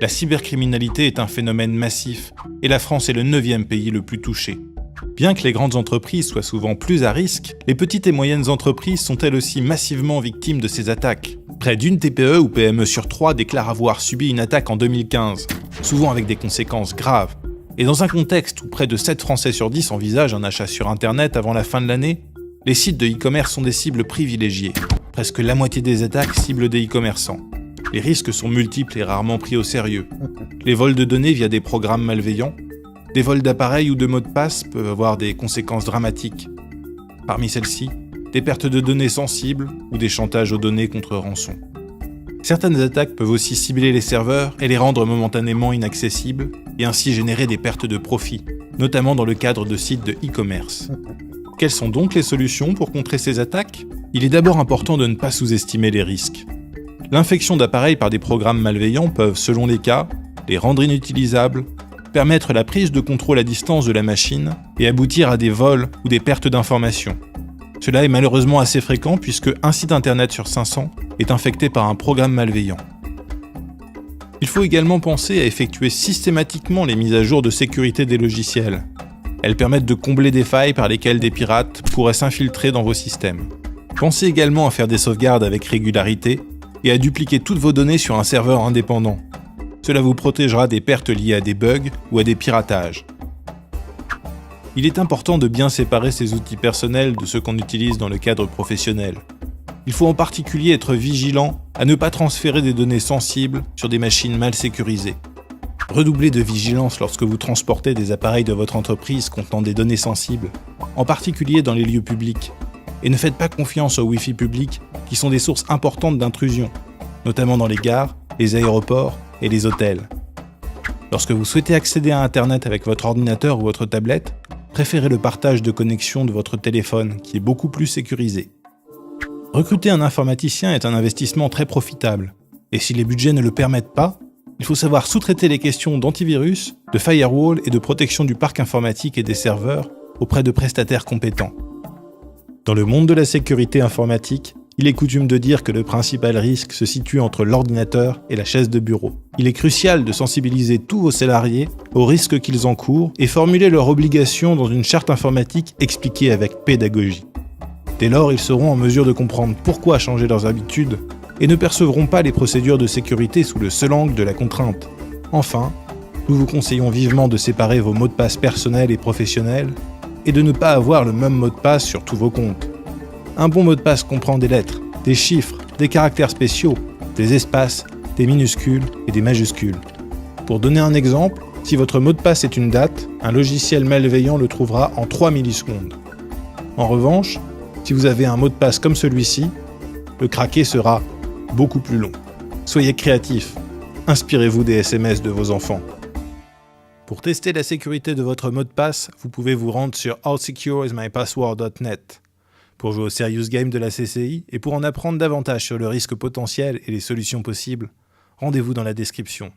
La cybercriminalité est un phénomène massif et la France est le 9e pays le plus touché. Bien que les grandes entreprises soient souvent plus à risque, les petites et moyennes entreprises sont elles aussi massivement victimes de ces attaques. Près d'une TPE ou PME sur 3 déclare avoir subi une attaque en 2015, souvent avec des conséquences graves. Et dans un contexte où près de 7 Français sur 10 envisagent un achat sur Internet avant la fin de l'année, les sites de e-commerce sont des cibles privilégiées. Presque la moitié des attaques ciblent des e-commerçants. Les risques sont multiples et rarement pris au sérieux. Les vols de données via des programmes malveillants, des vols d'appareils ou de mots de passe peuvent avoir des conséquences dramatiques. Parmi celles-ci, des pertes de données sensibles ou des chantages aux données contre rançon. Certaines attaques peuvent aussi cibler les serveurs et les rendre momentanément inaccessibles et ainsi générer des pertes de profit, notamment dans le cadre de sites de e-commerce. Quelles sont donc les solutions pour contrer ces attaques ? Il est d'abord important de ne pas sous-estimer les risques. L'infection d'appareils par des programmes malveillants peuvent, selon les cas, les rendre inutilisables, permettre la prise de contrôle à distance de la machine et aboutir à des vols ou des pertes d'informations. Cela est malheureusement assez fréquent puisque un site internet sur 500 est infecté par un programme malveillant. Il faut également penser à effectuer systématiquement les mises à jour de sécurité des logiciels. Elles permettent de combler des failles par lesquelles des pirates pourraient s'infiltrer dans vos systèmes. Pensez également à faire des sauvegardes avec régularité et à dupliquer toutes vos données sur un serveur indépendant. Cela vous protégera des pertes liées à des bugs ou à des piratages. Il est important de bien séparer ces outils personnels de ceux qu'on utilise dans le cadre professionnel. Il faut en particulier être vigilant à ne pas transférer des données sensibles sur des machines mal sécurisées. Redoublez de vigilance lorsque vous transportez des appareils de votre entreprise contenant des données sensibles, en particulier dans les lieux publics. Et ne faites pas confiance aux Wi-Fi publics qui sont des sources importantes d'intrusion, notamment dans les gares, les aéroports et les hôtels. Lorsque vous souhaitez accéder à Internet avec votre ordinateur ou votre tablette, préférez le partage de connexion de votre téléphone qui est beaucoup plus sécurisé. Recruter un informaticien est un investissement très profitable, et si les budgets ne le permettent pas, il faut savoir sous-traiter les questions d'antivirus, de firewall et de protection du parc informatique et des serveurs auprès de prestataires compétents. Dans le monde de la sécurité informatique, il est coutume de dire que le principal risque se situe entre l'ordinateur et la chaise de bureau. Il est crucial de sensibiliser tous vos salariés aux risques qu'ils encourent et formuler leurs obligations dans une charte informatique expliquée avec pédagogie. Dès lors, ils seront en mesure de comprendre pourquoi changer leurs habitudes et ne percevront pas les procédures de sécurité sous le seul angle de la contrainte. Enfin, nous vous conseillons vivement de séparer vos mots de passe personnels et professionnels et de ne pas avoir le même mot de passe sur tous vos comptes. Un bon mot de passe comprend des lettres, des chiffres, des caractères spéciaux, des espaces, des minuscules et des majuscules. Pour donner un exemple, si votre mot de passe est une date, un logiciel malveillant le trouvera en 3 millisecondes. En revanche, si vous avez un mot de passe comme celui-ci, le craquer sera beaucoup plus long. Soyez créatifs, inspirez-vous des SMS de vos enfants. Pour tester la sécurité de votre mot de passe, vous pouvez vous rendre sur howsecureismypassword.net. Pour jouer au Serious Game de la CCI et pour en apprendre davantage sur le risque potentiel et les solutions possibles, rendez-vous dans la description.